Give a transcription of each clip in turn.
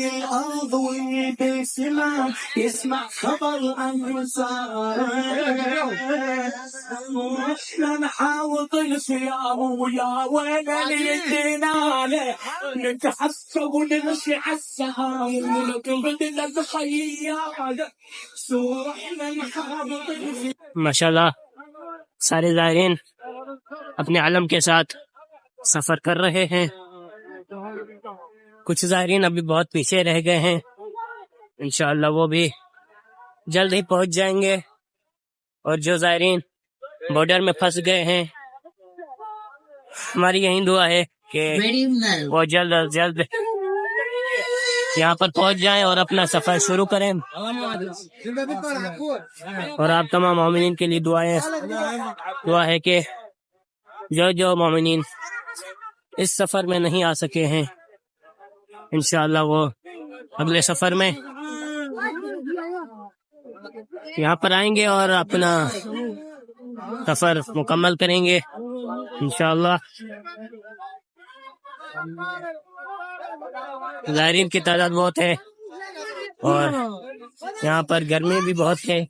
الأرض وبيسمع يسمع خبر عن احنا نحاوط الخيار ويا وين الجنان نتحسب ونمشي عالسهام ونقبل الخيال احنا نحاوط الخيار. ماشاءاللہ سارے زائرین اپنے علم کے ساتھ سفر کر رہے ہیں. کچھ زائرین ابھی بہت پیچھے رہ گئے ہیں، انشاءاللہ وہ بھی جلد ہی پہنچ جائیں گے. اور جو زائرین بارڈر میں پھنس گئے ہیں، ہماری یہی دعا ہے کہ وہ جلد از جلد یہاں پر پہنچ جائیں اور اپنا سفر شروع کریں. اور آپ تمام مومنین کے لیے دعا ہے کہ جو مومنین اس سفر میں نہیں آ سکے ہیں، انشاءاللہ وہ اگلے سفر میں یہاں پر آئیں گے اور اپنا سفر مکمل کریں گے انشاءاللہ. زائرین کی تعداد بہت ہے اور یہاں پر گرمی بھی بہت ہے.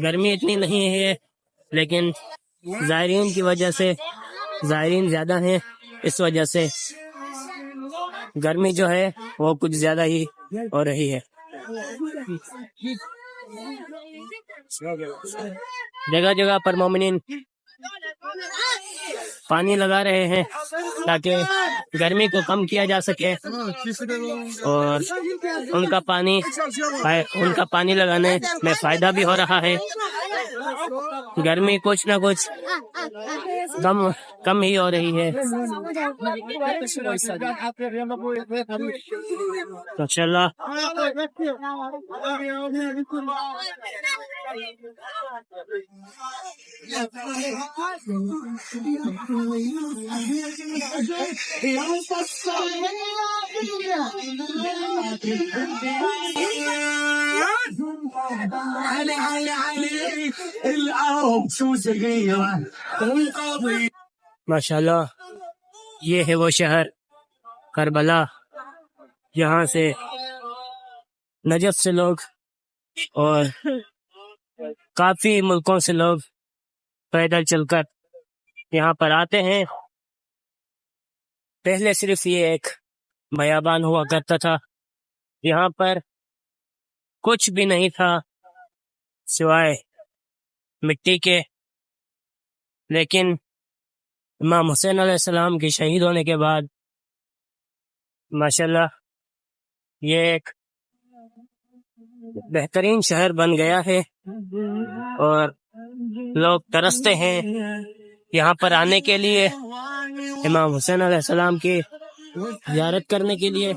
گرمی اتنی نہیں ہے لیکن زائرین کی وجہ سے زائرین زیادہ ہیں، اس وجہ سے گرمی جو ہے وہ کچھ زیادہ ہی ہو رہی ہے. جگہ جگہ پر مومنین پانی لگا رہے ہیں تاکہ گرمی کو کم کیا جا سکے، اور ان کا پانی لگانے میں فائدہ بھی ہو رہا ہے. گرمی کچھ نہ کچھ کم ہی ہو رہی ہے انشاءاللہ. ماشاءاللہ یہ ہے وہ شہر کربلا، یہاں سے نجف سے لوگ اور کافی ملکوں سے لوگ پیدل چل کر یہاں پر آتے ہیں. پہلے صرف یہ ایک بیابان ہوا کرتا تھا، یہاں پر کچھ بھی نہیں تھا سوائے مٹی کے، لیکن امام حسین علیہ السلام کے شہید ہونے کے بعد ماشاءاللہ یہ ایک بہترین شہر بن گیا ہے اور لوگ ترستے ہیں یہاں پر آنے کے لیے، امام حسین علیہ السلام کی زیارت کرنے کے لیے.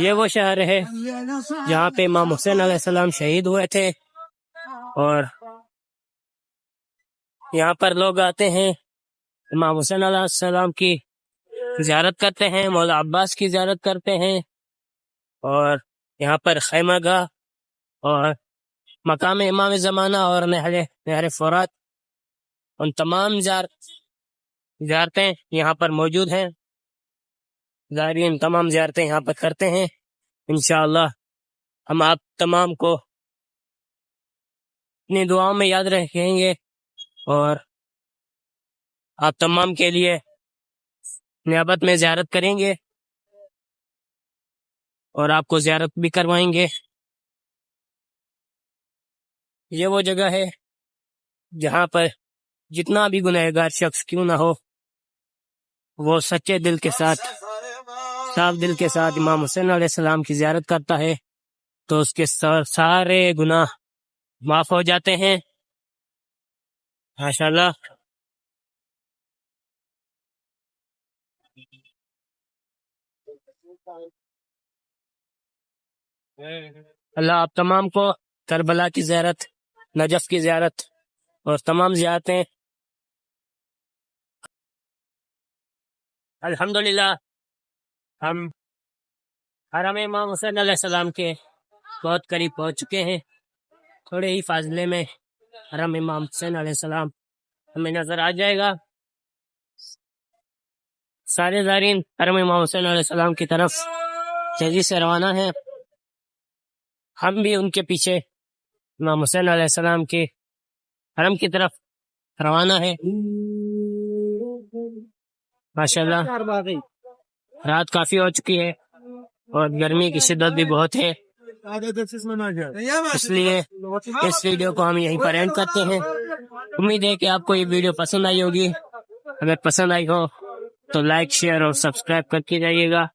یہ وہ شہر ہے جہاں پہ امام حسین علیہ السلام شہید ہوئے تھے، اور یہاں پر لوگ آتے ہیں، امام حسین علیہ السلام کی زیارت کرتے ہیں، مولا عباس کی زیارت کرتے ہیں، اور یہاں پر خیمہ گاہ اور مقام امام زمانہ اور نہر فرات، ان تمام زیارتیں یہاں پر موجود ہیں. زائرین تمام زیارتیں یہاں پر کرتے ہیں. انشاءاللہ ہم آپ تمام کو اپنی دعاؤں میں یاد رکھیں گے اور آپ تمام کے لیے نیابت میں زیارت کریں گے اور آپ کو زیارت بھی کروائیں گے. یہ وہ جگہ ہے جہاں پر جتنا بھی گنہگار شخص کیوں نہ ہو، وہ سچے دل کے ساتھ، صاف دل کے ساتھ امام حسین علیہ السلام کی زیارت کرتا ہے تو اس کے سارے گناہ معاف ہو جاتے ہیں ماشاءاللہ. اللہ آپ تمام کو کربلا کی زیارت، نجف کی زیارت اور تمام زیارتیں الحمدللہ ہم حرم امام حسین علیہ السلام کے بہت قریب پہنچ چکے ہیں. تھوڑے ہی فاصلے میں حرم امام حسین علیہ السلام ہمیں نظر آ جائے گا. سارے زائرین حرم امام حسین علیہ السلام کی طرف تیزی سے روانہ ہیں. ہم بھی ان کے پیچھے امام حسین علیہ السلام کے حرم کی طرف روانہ ہے. ماشاءاللہ رات کافی ہو چکی ہے اور گرمی کی شدت بھی بہت ہے، اس لیے اس ویڈیو کو ہم یہیں پر اینڈ کرتے ہیں. امید ہے کہ آپ کو یہ ویڈیو پسند آئی ہوگی. اگر پسند آئی ہو تو لائک، شیئر اور سبسکرائب کر کے جائیے گا.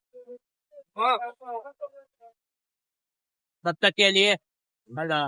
تب تک کے لیے اللہ.